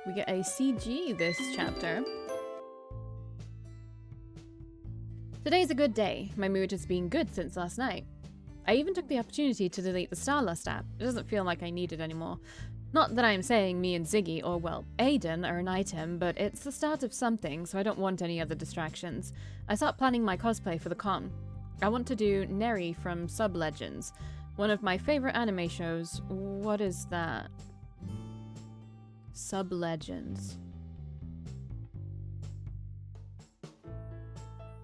We get a CG this chapter. Today's a good day. My mood has been good since last night. I even took the opportunity to delete the Starlust app. It doesn't feel like I need it anymore. Not that I'm saying me and Ziggy, or well, AIDEN, are an item, but it's the start of something, so I don't want any other distractions. I start planning my cosplay for the con. I want to do Neri from Sub-Legends, one of my favorite anime shows. What is that? Sub-Legends.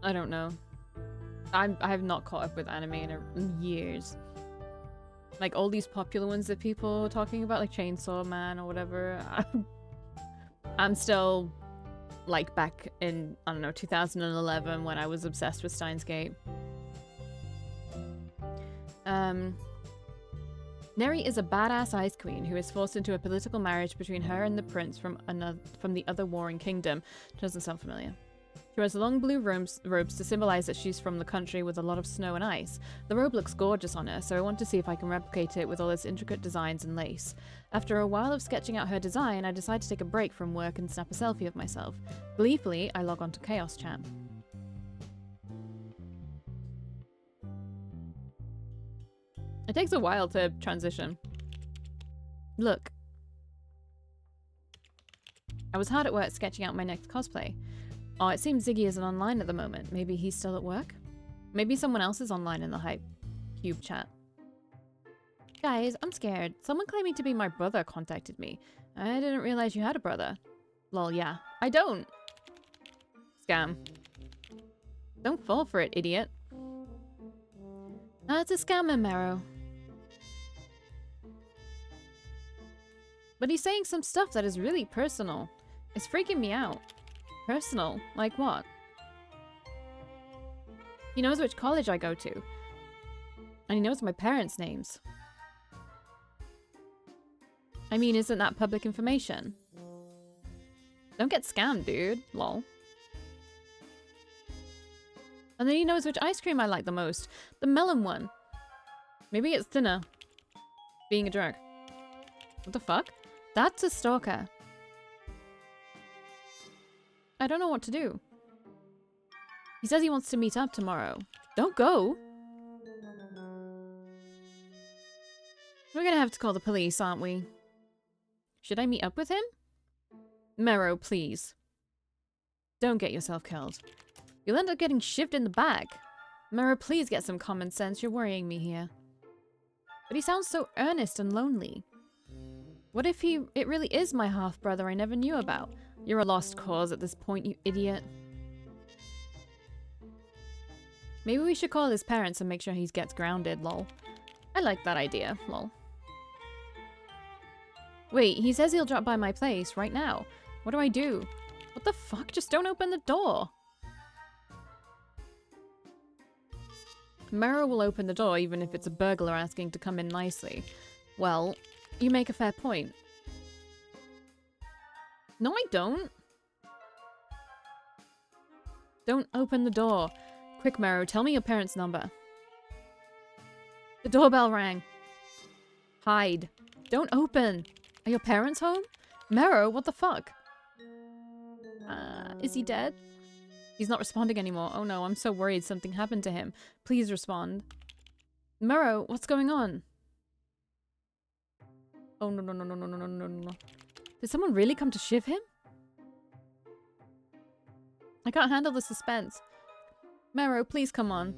I don't know. I have not caught up with anime in years. Like all these popular ones that people are talking about, like Chainsaw Man or whatever. I'm still like back in, I don't know, 2011 when I was obsessed with Steins Gate. Neri is a badass ice queen who is forced into a political marriage between her and the prince from the other warring kingdom. Doesn't sound familiar. She wears long blue robes to symbolize that she's from the country with a lot of snow and ice. The robe looks gorgeous on her, so I want to see if I can replicate it with all its intricate designs and lace. After a while of sketching out her design, I decide to take a break from work and snap a selfie of myself. Gleefully, I log on to Chaos Chat. It takes a while to transition. Look. I was hard at work sketching out my next cosplay. Oh, it seems Ziggy isn't online at the moment. Maybe he's still at work? Maybe someone else is online in the Hype Cube chat. Guys, I'm scared. Someone claiming to be my brother contacted me. I didn't realize you had a brother. Lol, yeah. I don't. Scam. Don't fall for it, idiot. It's a scammer, Marrow. But he's saying some stuff that is really personal. It's freaking me out. Personal? Like what? He knows which college I go to. And he knows my parents' names. I mean, isn't that public information? Don't get scammed, dude. Lol. And then he knows which ice cream I like the most. The melon one. Maybe it's thinner. Being a jerk. What the fuck? That's a stalker. I don't know what to do. He says he wants to meet up tomorrow. Don't go. We're gonna have to call the police, aren't we? Should I meet up with him? Mero, please. Don't get yourself killed. You'll end up getting shivved in the back. Mero, please get some common sense. You're worrying me here. But he sounds so earnest and lonely. What if it really is my half-brother I never knew about? You're a lost cause at this point, you idiot. Maybe we should call his parents and make sure he gets grounded, lol. I like that idea, lol. Wait, he says he'll drop by my place right now. What do I do? What the fuck? Just don't open the door. Mero will open the door even if it's a burglar asking to come in nicely. Well, you make a fair point. No, I don't. Don't open the door. Quick, Mero, tell me your parents' number. The doorbell rang. Hide. Don't open. Are your parents home? Mero, what the fuck? Is he dead? He's not responding anymore. Oh no, I'm so worried something happened to him. Please respond. Mero, what's going on? Oh no, no, no, no, no, no, no, no. Did someone really come to shiv him? I can't handle the suspense. Mero, please come on.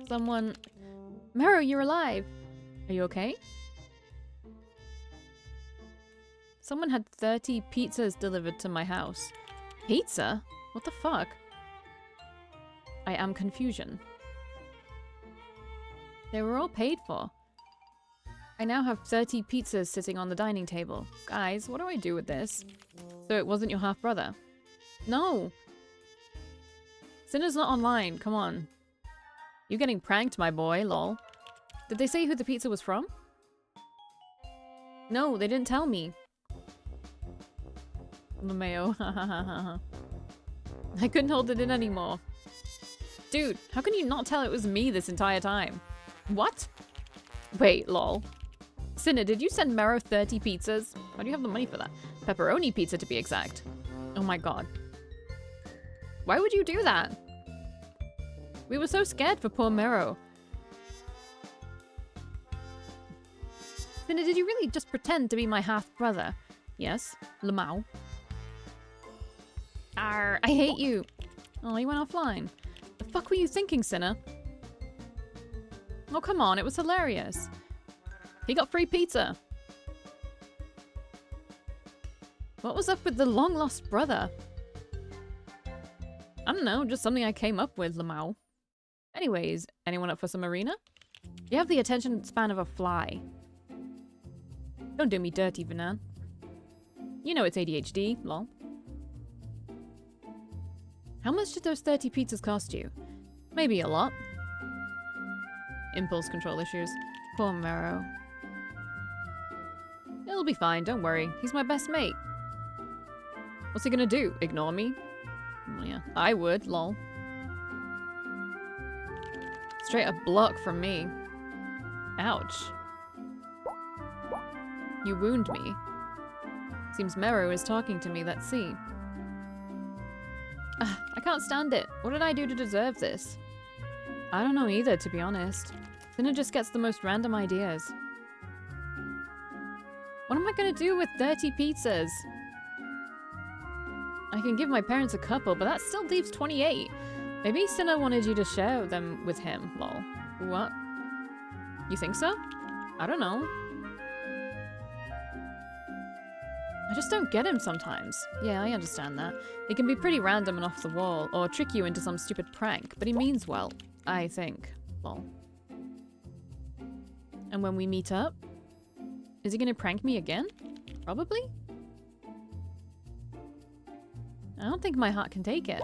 Someone... Mero, you're alive. Are you okay? Someone had 30 pizzas delivered to my house. Pizza? What the fuck? I am confusion. They were all paid for. I now have 30 pizzas sitting on the dining table. Guys, what do I do with this? So it wasn't your half-brother? No! Sinner's not online, come on. You're getting pranked, my boy, lol. Did they say who the pizza was from? No, they didn't tell me. LeMayo, I couldn't hold it in anymore. Dude, how can you not tell it was me this entire time? What? Wait, lol. Sinner, did you send Mero 30 pizzas? Why do you have the money for that? Pepperoni pizza, to be exact. Oh my god. Why would you do that? We were so scared for poor Mero. Sinner, did you really just pretend to be my half-brother? Yes, Lamau. Arr, I hate you. Oh, you went offline. The fuck were you thinking, Sinner? Oh, come on, it was hilarious. He got free pizza. What was up with the long-lost brother? I don't know, just something I came up with, Lamau. Anyways, anyone up for some arena? You have the attention span of a fly. Don't do me dirty, Vanan. You know it's ADHD, lol. How much did those 30 pizzas cost you? Maybe a lot. Impulse control issues. Poor Mero. It'll be fine, don't worry. He's my best mate. What's he gonna do? Ignore me? Well, yeah, I would, lol. Straight up block from me. Ouch. You wound me. Seems Mero is talking to me, let's see. I can't stand it. What did I do to deserve this? I don't know either, to be honest. Sinner just gets the most random ideas. What am I gonna do with 30 pizzas? I can give my parents a couple, but that still leaves 28. Maybe Sinner wanted you to share them with him, lol. What? You think so? I don't know. I just don't get him sometimes. Yeah, I understand that. He can be pretty random and off the wall, or trick you into some stupid prank, but he means well, I think. Lol. And when we meet up? Is he gonna prank me again? Probably? I don't think my heart can take it.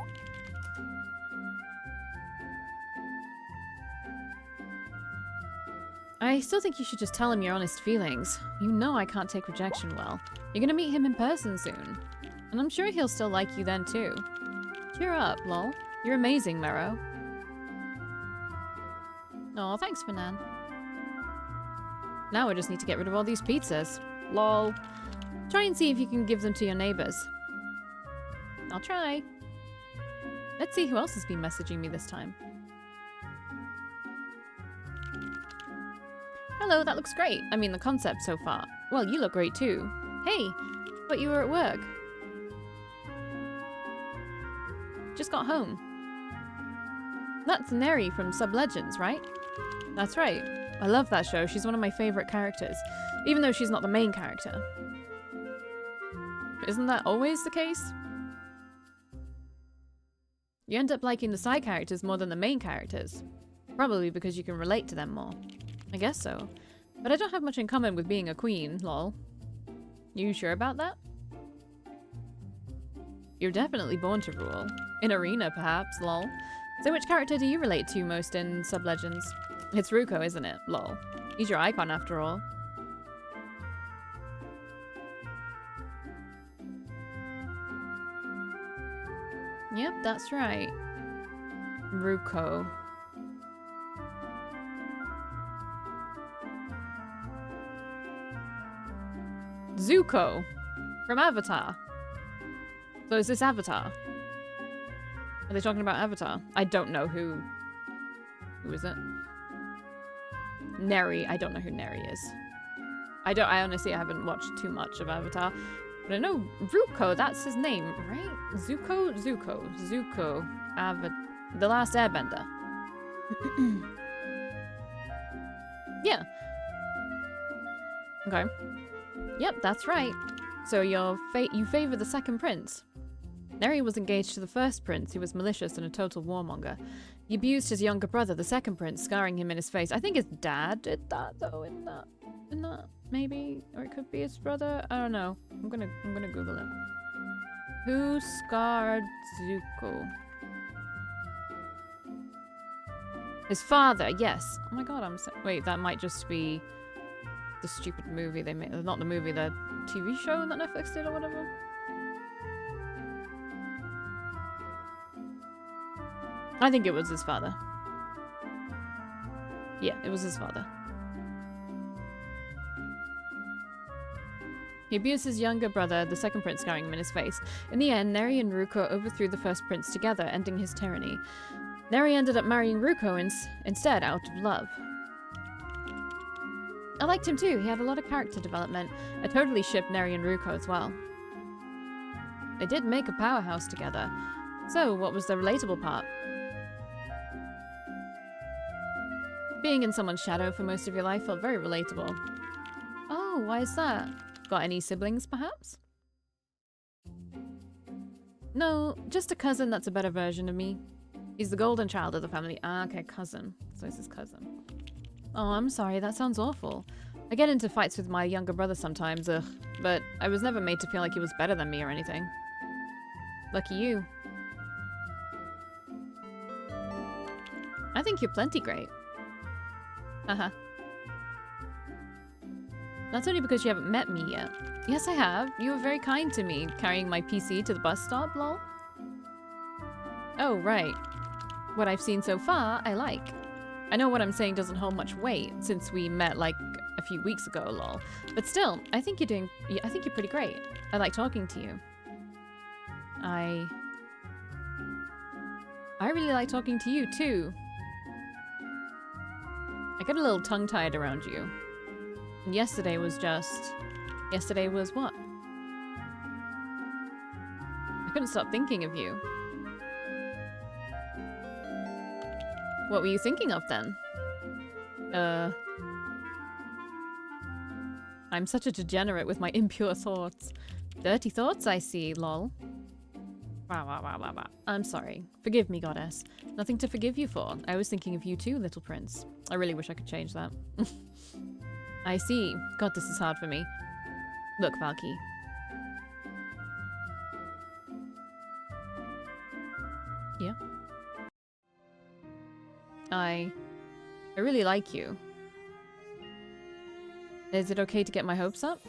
I still think you should just tell him your honest feelings. You know I can't take rejection well. You're gonna meet him in person soon. And I'm sure he'll still like you then too. Cheer up, lol. You're amazing, Mero. Aw, thanks, Fanan. Now we just need to get rid of all these pizzas. Lol. Try and see if you can give them to your neighbors. I'll try. Let's see who else has been messaging me this time. Hello, that looks great. I mean, the concept so far. Well, you look great too. Hey, but you were at work. Just got home. That's Neri from Sub-Legends, right? That's right. I love that show. She's one of my favorite characters. Even though she's not the main character. Isn't that always the case? You end up liking the side characters more than the main characters. Probably because you can relate to them more. I guess so. But I don't have much in common with being a queen, lol. You sure about that? You're definitely born to rule. In Arena, perhaps, lol. So which character do you relate to most in Sub-Legends? It's Ruko, isn't it? Lol. He's your icon after all. Yep, that's right. Ruko. Zuko from Avatar. So is this Avatar? Are they talking about Avatar? I don't know who is it? Neri. I don't know who Neri is. I honestly haven't watched too much of Avatar. But I know Ruko, that's his name, right? Zuko? The Last Airbender. Yeah. Okay. Yep, that's right. So you favor the second prince. Neri was engaged to the first prince, who was malicious and a total warmonger. He abused his younger brother, the second prince, scarring him in his face. I think his dad did that, though, in that, maybe? Or it could be his brother? I don't know. I'm gonna Google it. Who scarred Zuko? His father, yes. Oh my god, wait, that might just be the stupid movie they made. Not the movie, the TV show that Netflix did or whatever. I think it was his father. Yeah, it was his father. He abused his younger brother, the second prince, scarring him in his face. In the end, Neri and Ruko overthrew the first prince together, ending his tyranny. Neri ended up marrying Ruko instead out of love. I liked him too. He had a lot of character development. I totally shipped Neri and Ruko as well. They did make a powerhouse together. So, what was the relatable part? Being in someone's shadow for most of your life felt very relatable. Oh, why is that? Got any siblings, perhaps? No, just a cousin that's a better version of me. He's the golden child of the family. Ah, okay, cousin. So it's his cousin. Oh, I'm sorry, that sounds awful. I get into fights with my younger brother sometimes, ugh. But I was never made to feel like he was better than me or anything. Lucky you. I think you're plenty great. Haha. That's only because you haven't met me yet. Yes, I have. You were very kind to me, carrying my PC to the bus stop, lol. Oh, right. What I've seen so far, I like. I know what I'm saying doesn't hold much weight, since we met, like, a few weeks ago, lol. But still, I think you're pretty great. I like talking to you. I really like talking to you, too. I got a little tongue-tied around you. And yesterday was what? I couldn't stop thinking of you. What were you thinking of then? I'm such a degenerate with my impure thoughts. Dirty thoughts, I see, lol. Wow. I'm sorry. Forgive me, goddess. Nothing to forgive you for. I was thinking of you too, little prince. I really wish I could change that. I see. God, this is hard for me. Look, Valkii. Yeah? I really like you. Is it okay to get my hopes up?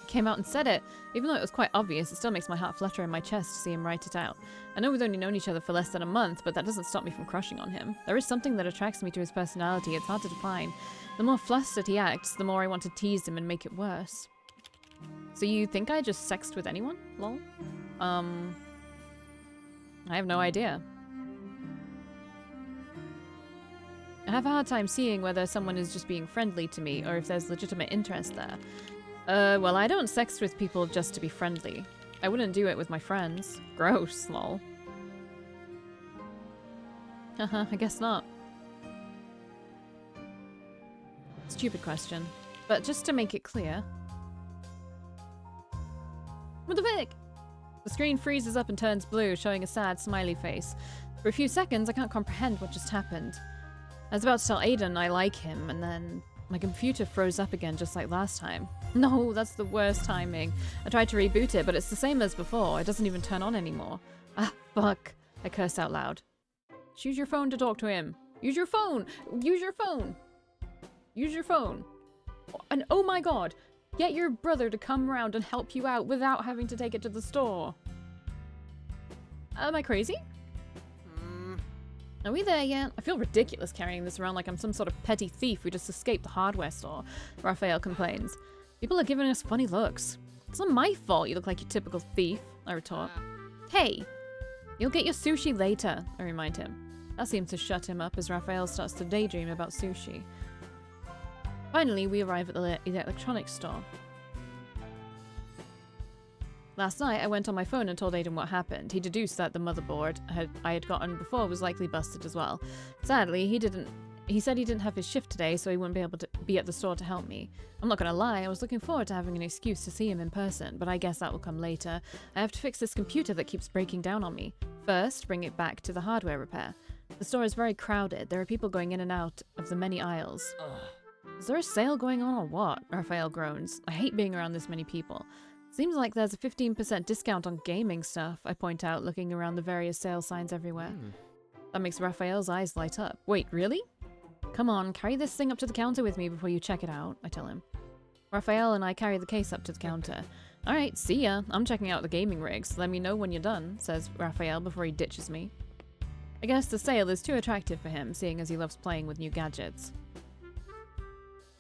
Came out and said it. Even though it was quite obvious, it still makes my heart flutter in my chest to see him write it out. I know we've only known each other for less than a month, but that doesn't stop me from crushing on him. There is something that attracts me to his personality. It's hard to define. The more flustered he acts, the more I want to tease him and make it worse. So you think I just sexed with anyone? Lol? I have no idea. I have a hard time seeing whether someone is just being friendly to me or if there's legitimate interest there. Well, I don't sex with people just to be friendly. I wouldn't do it with my friends. Gross, lol. Haha, I guess not. Stupid question. But just to make it clear... What the frick? The screen freezes up and turns blue, showing a sad, smiley face. For a few seconds, I can't comprehend what just happened. I was about to tell AIDEN I like him, and then my computer froze up again just like last time. No, that's the worst timing. I tried to reboot it, but it's the same as before. It doesn't even turn on anymore. Ah, fuck. I cursed out loud. Use your phone to talk to him. Use your phone! Use your phone! Use your phone. And oh my god, get your brother to come around and help you out without having to take it to the store. Am I crazy? Are we there yet? I feel ridiculous carrying this around like I'm some sort of petty thief who just escaped the hardware store, Raphael complains. People are giving us funny looks. It's not my fault you look like your typical thief, I retort. Hey, you'll get your sushi later, I remind him. That seems to shut him up as Raphael starts to daydream about sushi. Finally, we arrive at the electronics store. Last night, I went on my phone and told AIDEN what happened. He deduced that the motherboard I had gotten before was likely busted as well. Sadly, he said he didn't have his shift today, so he wouldn't be able to be at the store to help me. I'm not gonna lie, I was looking forward to having an excuse to see him in person, but I guess that will come later. I have to fix this computer that keeps breaking down on me. First, bring it back to the hardware repair. The store is very crowded. There are people going in and out of the many aisles. Is there a sale going on or what? Raphael groans. I hate being around this many people. Seems like there's a 15% discount on gaming stuff, I point out, looking around the various sale signs everywhere. That makes Raphael's eyes light up. Wait, really? Come on, carry this thing up to the counter with me before you check it out, I tell him. Raphael and I carry the case up to the counter. Alright, see ya. I'm checking out the gaming rigs. Let me know when you're done, says Raphael before he ditches me. I guess the sale is too attractive for him, seeing as he loves playing with new gadgets.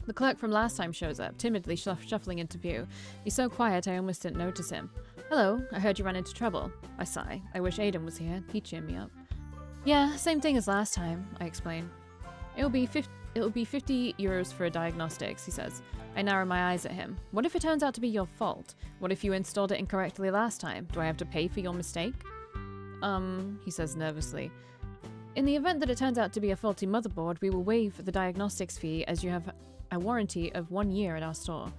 The clerk from last time shows up, timidly shuffling into view. He's so quiet I almost didn't notice him. Hello, I heard you ran into trouble. I sigh. I wish Aiden was here. He'd cheer me up. Yeah, same thing as last time, I explain. It'll be 50 euros for diagnostics, he says. I narrow my eyes at him. What if it turns out to be your fault? What if you installed it incorrectly last time? Do I have to pay for your mistake? He says nervously. In the event that it turns out to be a faulty motherboard, we will waive the diagnostics fee as you have a warranty of 1 year at our store.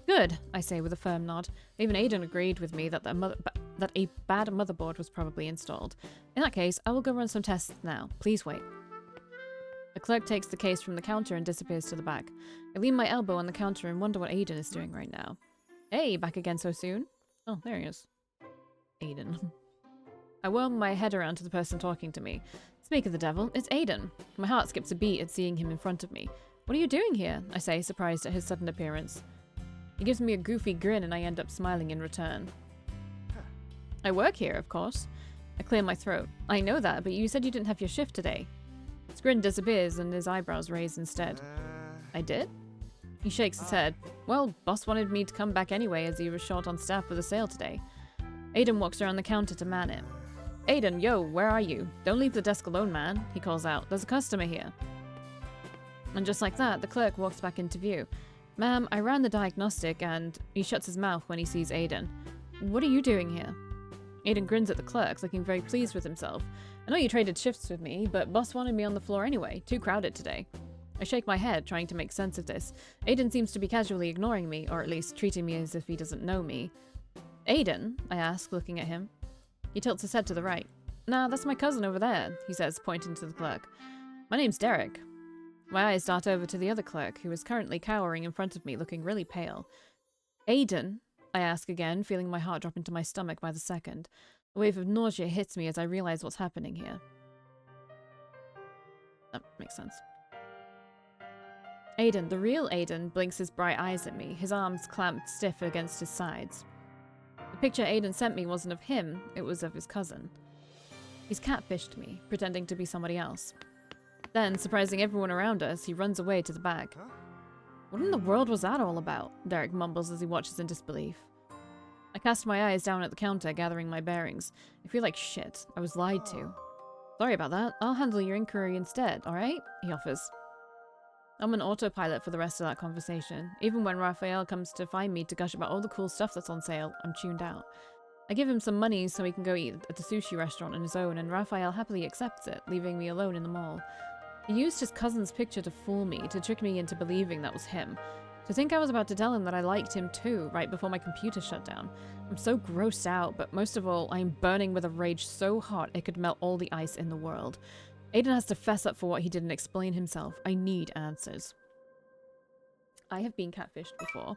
Good, I say with a firm nod. Even Aiden agreed with me that a bad motherboard was probably installed. In that case, I will go run some tests now. Please wait. The clerk takes the case from the counter and disappears to the back. I lean my elbow on the counter and wonder what Aiden is doing right now. Hey, back again so soon? Oh, there he is. Aiden. I whirl my head around to the person talking to me. Speak of the devil, it's Aiden. My heart skips a beat at seeing him in front of me. What are you doing here? I say, surprised at his sudden appearance. He gives me a goofy grin and I end up smiling in return. I work here, of course. I clear my throat. I know that, but you said you didn't have your shift today. His grin disappears and his eyebrows raise instead. I did? He shakes his head. Well, boss wanted me to come back anyway as he was short on staff for the sale today. Aiden walks around the counter to man it. Aiden, yo, where are you? Don't leave the desk alone, man, he calls out. There's a customer here. And just like that, the clerk walks back into view. Ma'am, I ran the diagnostic and he shuts his mouth when he sees Aiden. What are you doing here? Aiden grins at the clerk, looking very pleased with himself. I know you traded shifts with me, but boss wanted me on the floor anyway. Too crowded today. I shake my head, trying to make sense of this. Aiden seems to be casually ignoring me, or at least treating me as if he doesn't know me. Aiden? I ask, looking at him. He tilts his head to the right. Nah, that's my cousin over there, he says, pointing to the clerk. My name's Derek. My eyes dart over to the other clerk, who is currently cowering in front of me, looking really pale. Aiden? I ask again, feeling my heart drop into my stomach by the second. A wave of nausea hits me as I realize what's happening here. That makes sense. Aiden, the real Aiden, blinks his bright eyes at me, his arms clamped stiff against his sides. The picture Aiden sent me wasn't of him, it was of his cousin. He's catfished me, pretending to be somebody else. Then, surprising everyone around us, he runs away to the back. What in the world was that all about? Derek mumbles as he watches in disbelief. I cast my eyes down at the counter, gathering my bearings. I feel like shit. I was lied to. Sorry about that. I'll handle your inquiry instead, alright? He offers. I'm an autopilot for the rest of that conversation. Even when Raphael comes to find me to gush about all the cool stuff that's on sale, I'm tuned out. I give him some money so he can go eat at the sushi restaurant on his own, and Raphael happily accepts it, leaving me alone in the mall. He used his cousin's picture to fool me, to trick me into believing that was him. To think I was about to tell him that I liked him too, right before my computer shut down. I'm so grossed out, but most of all, I am burning with a rage so hot it could melt all the ice in the world. Aiden has to fess up for what he did and explain himself. I need answers. I have been catfished before.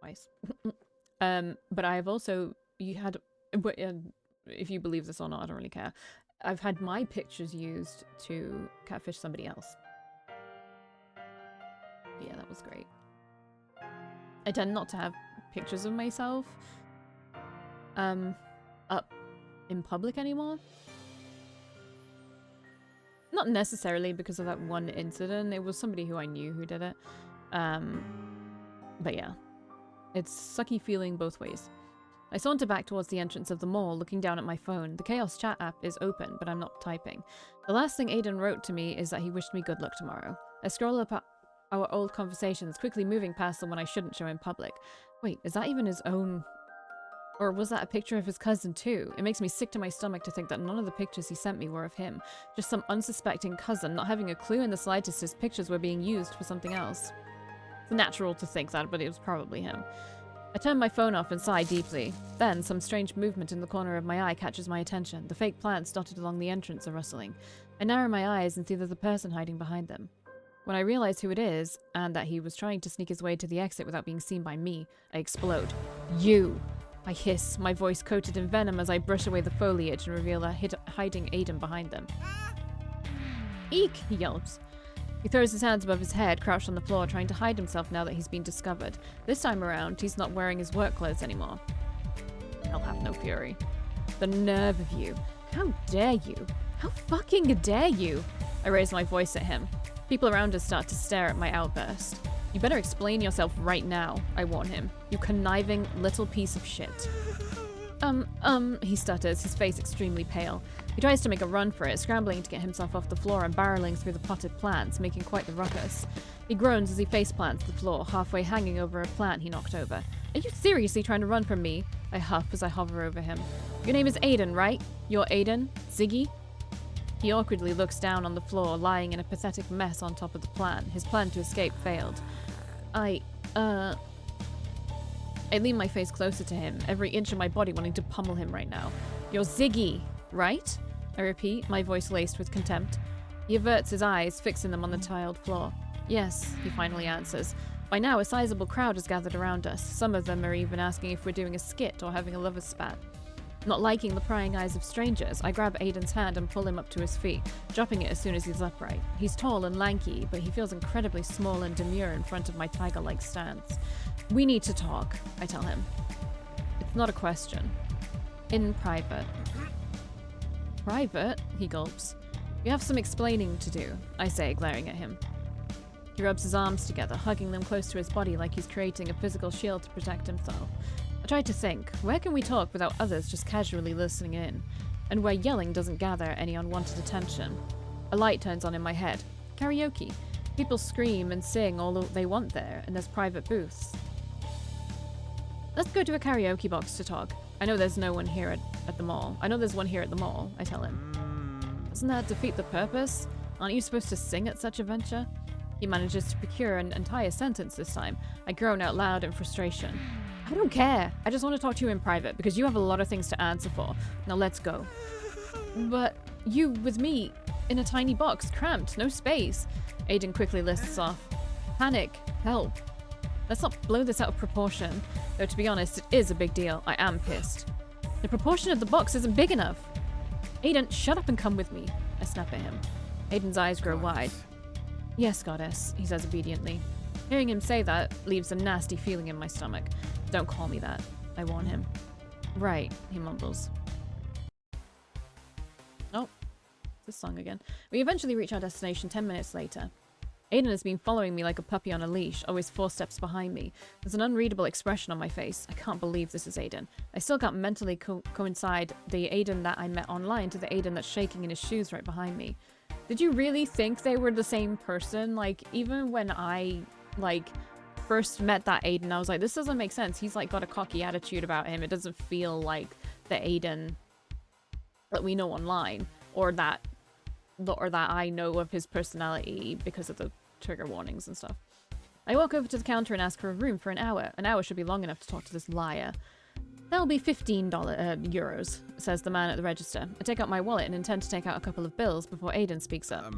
Twice. But I have also... if you believe this or not, I don't really care. I've had my pictures used to catfish somebody else. Yeah, that was great. I tend not to have pictures of myself up in public anymore. Not necessarily because of that one incident. It was somebody who I knew who did it. But yeah. It's sucky feeling both ways. I saunter back towards the entrance of the mall, looking down at my phone. The Chaos Chat app is open, but I'm not typing. The last thing Aiden wrote to me is that he wished me good luck tomorrow. I scroll up our old conversations, quickly moving past the one I shouldn't show in public. Wait, is that even his own... Or was that a picture of his cousin too? It makes me sick to my stomach to think that none of the pictures he sent me were of him. Just some unsuspecting cousin, not having a clue in the slightest his pictures were being used for something else. It's natural to think that, but it was probably him. I turn my phone off and sigh deeply. Then, some strange movement in the corner of my eye catches my attention. The fake plants dotted along the entrance are rustling. I narrow my eyes and see there's a person hiding behind them. When I realize who it is, and that he was trying to sneak his way to the exit without being seen by me, I explode. You! I hiss, my voice coated in venom as I brush away the foliage and reveal a hiding Aiden behind them. Eek! He yelps. He throws his hands above his head, crouched on the floor, trying to hide himself now that he's been discovered. This time around, he's not wearing his work clothes anymore. I'll have no fury. The nerve of you. How dare you? How fucking dare you? I raise my voice at him. People around us start to stare at my outburst. You better explain yourself right now, I warn him. You conniving little piece of shit. He stutters, his face extremely pale. He tries to make a run for it, scrambling to get himself off the floor and barreling through the potted plants, making quite the ruckus. He groans as he faceplants to the floor, halfway hanging over a plant he knocked over. Are you seriously trying to run from me? I huff as I hover over him. Your name is AIDEN, right? You're AIDEN? Ziggy? He awkwardly looks down on the floor, lying in a pathetic mess on top of the plant. His plan to escape failed. I lean my face closer to him, every inch of my body wanting to pummel him right now. You're Ziggy, right? I repeat, my voice laced with contempt. He averts his eyes, fixing them on the tiled floor. Yes, he finally answers. By now, a sizable crowd has gathered around us. Some of them are even asking if we're doing a skit or having a lover's spat. Not liking the prying eyes of strangers, I grab Aiden's hand and pull him up to his feet, dropping it as soon as he's upright. He's tall and lanky, but he feels incredibly small and demure in front of my tiger-like stance. We need to talk, I tell him. It's not a question. In private. Private? He gulps. We have some explaining to do, I say, glaring at him. He rubs his arms together, hugging them close to his body like he's creating a physical shield to protect himself. I try to think, where can we talk without others just casually listening in? And where yelling doesn't gather any unwanted attention? A light turns on in my head. Karaoke. People scream and sing all they want there, and there's private booths. Let's go to a karaoke box to talk. I know there's no one here at the mall. I know there's one here at the mall, I tell him. Doesn't that defeat the purpose? Aren't you supposed to sing at such a venture? He manages to procure an entire sentence this time. I groan out loud in frustration. I don't care. I just want to talk to you in private because you have a lot of things to answer for. Now let's go. But you with me in a tiny box, cramped, no space. Aiden quickly lists off. Panic. Help. Let's not blow this out of proportion. Though to be honest, it is a big deal. I am pissed. The proportion of the box isn't big enough. Aiden, shut up and come with me. I snap at him. Aiden's eyes grow wide. Yes, goddess, he says obediently. Hearing him say that leaves a nasty feeling in my stomach. Don't call me that, I warn him. Right, he mumbles. Oh, this song again. We eventually reach our destination 10 minutes later. Aiden has been following me like a puppy on a leash, always 4 steps behind me. There's an unreadable expression on my face. I can't believe this is Aiden. I still can't mentally coincide the Aiden that I met online to the Aiden that's shaking in his shoes right behind me. Did you really think they were the same person? Like, even when I, first met that Aiden, I was like, this doesn't make sense. He's, got a cocky attitude about him. It doesn't feel like the Aiden that we know online, or that I know of his personality because of the trigger warnings and stuff. I walk over to the counter and ask for a room for an hour. An hour should be long enough to talk to this liar. That'll be €15, says the man at the register. I take out my wallet and intend to take out a couple of bills before Aiden speaks up.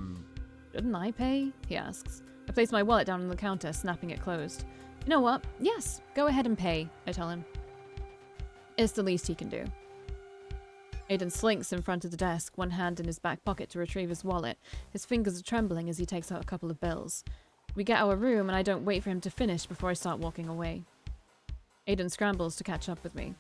Shouldn't I pay? He asks. I place my wallet down on the counter, snapping it closed. You know what? Yes, go ahead and pay, I tell him. It's the least he can do. Aiden slinks in front of the desk, one hand in his back pocket to retrieve his wallet. His fingers are trembling as he takes out a couple of bills. We get our room and I don't wait for him to finish before I start walking away. Aiden scrambles to catch up with me.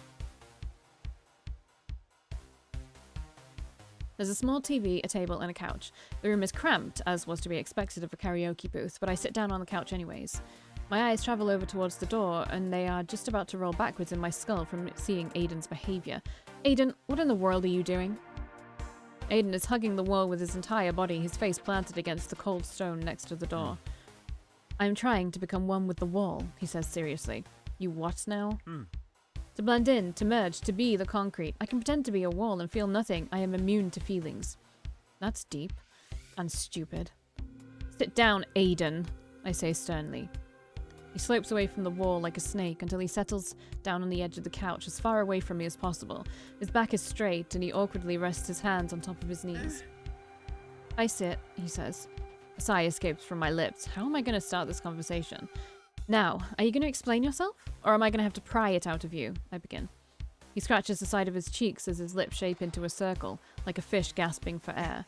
There's a small TV, a table, and a couch. The room is cramped, as was to be expected of a karaoke booth, but I sit down on the couch anyways. My eyes travel over towards the door, and they are just about to roll backwards in my skull from seeing Aiden's behavior. Aiden, what in the world are you doing? Aiden is hugging the wall with his entire body, his face planted against the cold stone next to the door. I'm trying to become one with the wall, he says seriously. You what now? To blend in, to merge, to be the concrete. I can pretend to be a wall and feel nothing. I am immune to feelings. That's deep. And stupid. Sit down, Aiden, I say sternly. He slopes away from the wall like a snake until he settles down on the edge of the couch as far away from me as possible. His back is straight and he awkwardly rests his hands on top of his knees. I sit, he says. A sigh escapes from my lips. How am I going to start this conversation? Now, are you going to explain yourself? Or am I going to have to pry it out of you? I begin. He scratches the side of his cheeks as his lips shape into a circle, like a fish gasping for air.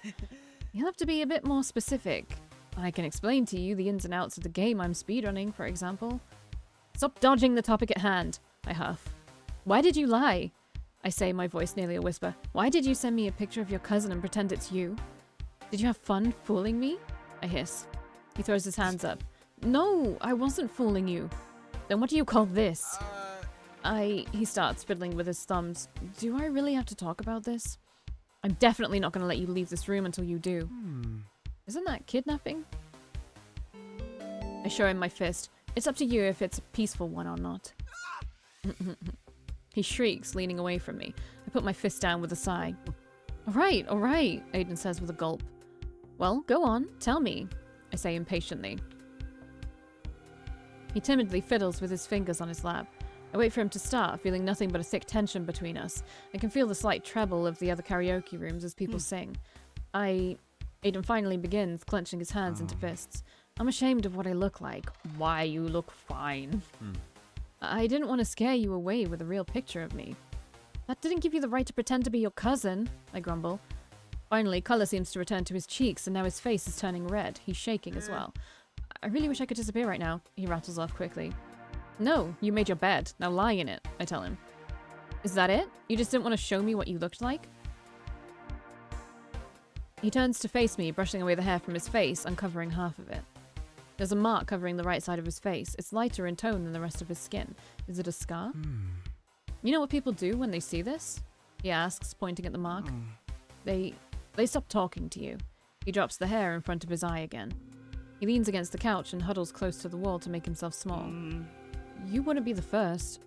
You'll have to be a bit more specific. I can explain to you the ins and outs of the game I'm speedrunning, for example. Stop dodging the topic at hand, I huff. Why did you lie? I say, my voice nearly a whisper. Why did you send me a picture of your cousin and pretend it's you? Did you have fun fooling me? I hiss. He throws his hands up. No, I wasn't fooling you. Then what do you call this? He starts fiddling with his thumbs. Do I really have to talk about this? I'm definitely not going to let you leave this room until you do. Isn't that kidnapping? I show him my fist. It's up to you if it's a peaceful one or not. He shrieks, leaning away from me. I put my fist down with a sigh. All right, Aiden says with a gulp. Well, go on, tell me, I say impatiently. He timidly fiddles with his fingers on his lap. I wait for him to start, feeling nothing but a thick tension between us. I can feel the slight treble of the other karaoke rooms as people sing. Aiden finally begins, clenching his hands into fists. I'm ashamed of what I look like. Why, you look fine. I didn't want to scare you away with a real picture of me. That didn't give you the right to pretend to be your cousin, I grumble. Finally, colour seems to return to his cheeks, and now his face is turning red. He's shaking as well. I really wish I could disappear right now, he rattles off quickly. No, you made your bed. Now lie in it, I tell him. Is that it? You just didn't want to show me what you looked like? He turns to face me, brushing away the hair from his face, uncovering half of it. There's a mark covering the right side of his face. It's lighter in tone than the rest of his skin. Is it a scar? You know what people do when they see this? He asks, pointing at the mark. They stop talking to you. He drops the hair in front of his eye again. He leans against the couch and huddles close to the wall to make himself small. You wouldn't be the first.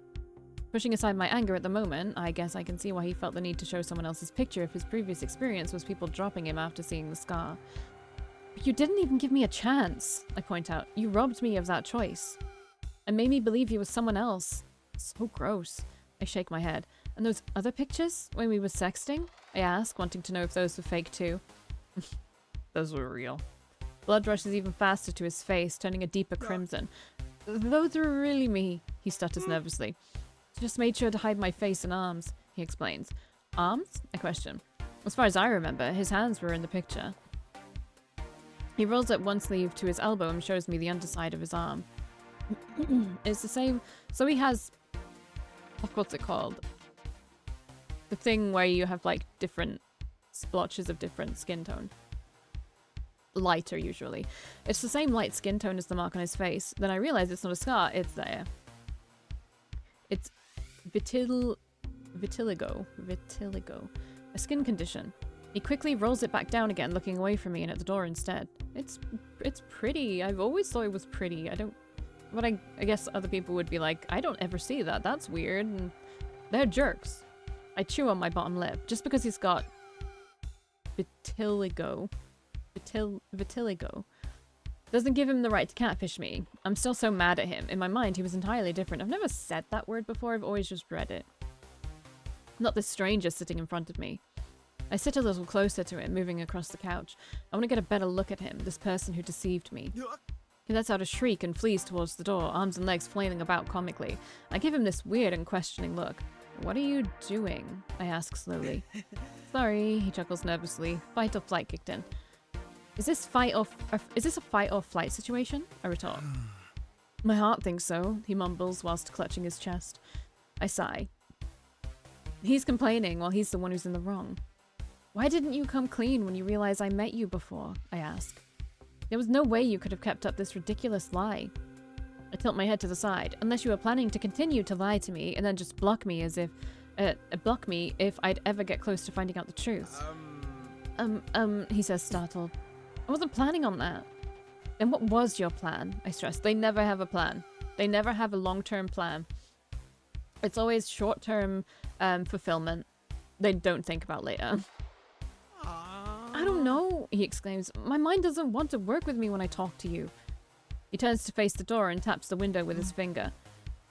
Pushing aside my anger at the moment, I guess I can see why he felt the need to show someone else's picture if his previous experience was people dropping him after seeing the scar. But you didn't even give me a chance, I point out. You robbed me of that choice. And made me believe you was someone else. So gross. I shake my head. And those other pictures, when we were sexting? I ask, wanting to know if those were fake too. Those were real. Blood rushes even faster to his face, turning a deeper crimson. Those were really me, he stutters nervously. Just made sure to hide my face and arms, he explains. Arms? I question. As far as I remember, his hands were in the picture. He rolls up one sleeve to his elbow and shows me the underside of his arm. It's the same. So he has... what's it called? The thing where you have like different splotches of different skin tone. Lighter usually. It's the same light skin tone as the mark on his face. Then I realize it's not a scar, it's there. It's vitiligo, a skin condition. He quickly rolls it back down again, looking away from me and at the door instead. It's pretty. I've always thought it was pretty. But I guess other people would be like, I don't ever see that. That's weird. And they're jerks. I chew on my bottom lip just because he's got vitiligo. Vitiligo. Doesn't give him the right to catfish me. I'm still so mad at him. In my mind, he was entirely different. I've never said that word before. I've always just read it. Not this stranger sitting in front of me. I sit a little closer to him, moving across the couch. I want to get a better look at him, this person who deceived me. He lets out a shriek and flees towards the door, arms and legs flailing about comically. I give him this weird and questioning look. What are you doing? I ask slowly. Sorry, he chuckles nervously. Fight or flight kicked in. Is this a fight or flight situation? I retort. My heart thinks so, he mumbles whilst clutching his chest. I sigh. He's complaining while he's the one who's in the wrong. Why didn't you come clean when you realized I met you before? I ask. There was no way you could have kept up this ridiculous lie. I tilt my head to the side, unless you were planning to continue to lie to me and then just block me as if, if I'd ever get close to finding out the truth. He says startled. I wasn't planning on that. Then what was your plan? I stress. They never have a plan. They never have a long-term plan. It's always short-term fulfillment. They don't think about later. I don't know, he exclaims. My mind doesn't want to work with me when I talk to you. He turns to face the door and taps the window with his finger.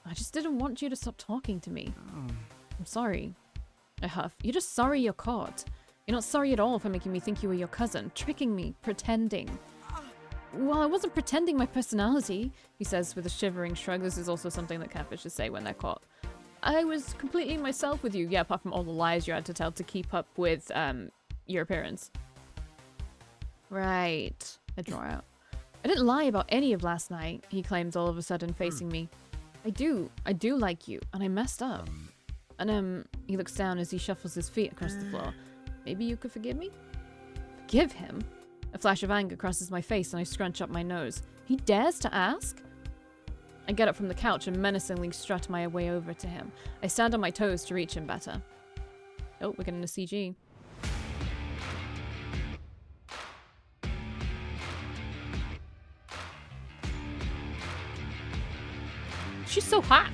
I just didn't want you to stop talking to me. I'm sorry. I huff. You're just sorry you're caught. You're not sorry at all for making me think you were your cousin, tricking me, pretending. Well, I wasn't pretending my personality, he says with a shivering shrug. This is also something that catfishes say when they're caught. I was completely myself with you. Yeah, apart from all the lies you had to tell to keep up with your appearance. Right. I draw out. I didn't lie about any of last night, he claims all of a sudden, facing me. I do like you, and I messed up. And he looks down as he shuffles his feet across the floor. Maybe you could forgive me? Forgive him? A flash of anger crosses my face and I scrunch up my nose. He dares to ask? I get up from the couch and menacingly strut my way over to him. I stand on my toes to reach him better. Oh, we're getting a CG. She's so hot!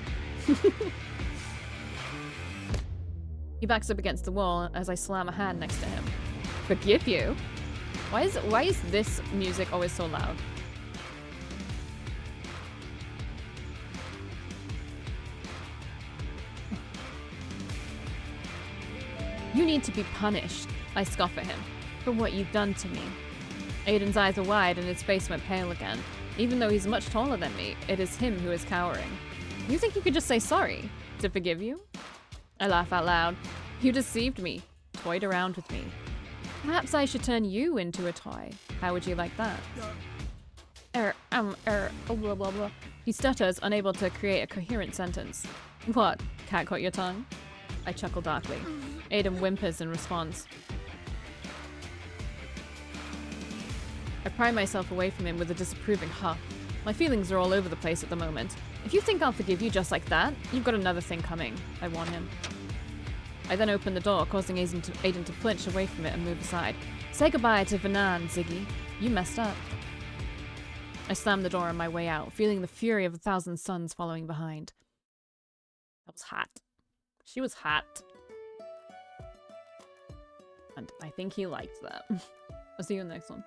He backs up against the wall as I slam a hand next to him. Forgive you? Why is this music always so loud? You need to be punished, I scoff at him, for what you've done to me. Aiden's eyes are wide and his face went pale again. Even though he's much taller than me, it is him who is cowering. You think you could just say sorry to forgive you? I laugh out loud. You deceived me, toyed around with me. Perhaps I should turn you into a toy. How would you like that? Blah, blah, blah. He stutters, unable to create a coherent sentence. What? Cat caught your tongue? I chuckle darkly. Aiden whimpers in response. I pry myself away from him with a disapproving huff. My feelings are all over the place at the moment. If you think I'll forgive you just like that, you've got another thing coming, I warn him. I then open the door, causing Aiden to flinch away from it and move aside. Say goodbye to Vanan, Ziggy. You messed up. I slam the door on my way out, feeling the fury of 1,000 suns following behind. That was hot. She was hot. And I think he liked that. I'll see you in the next one.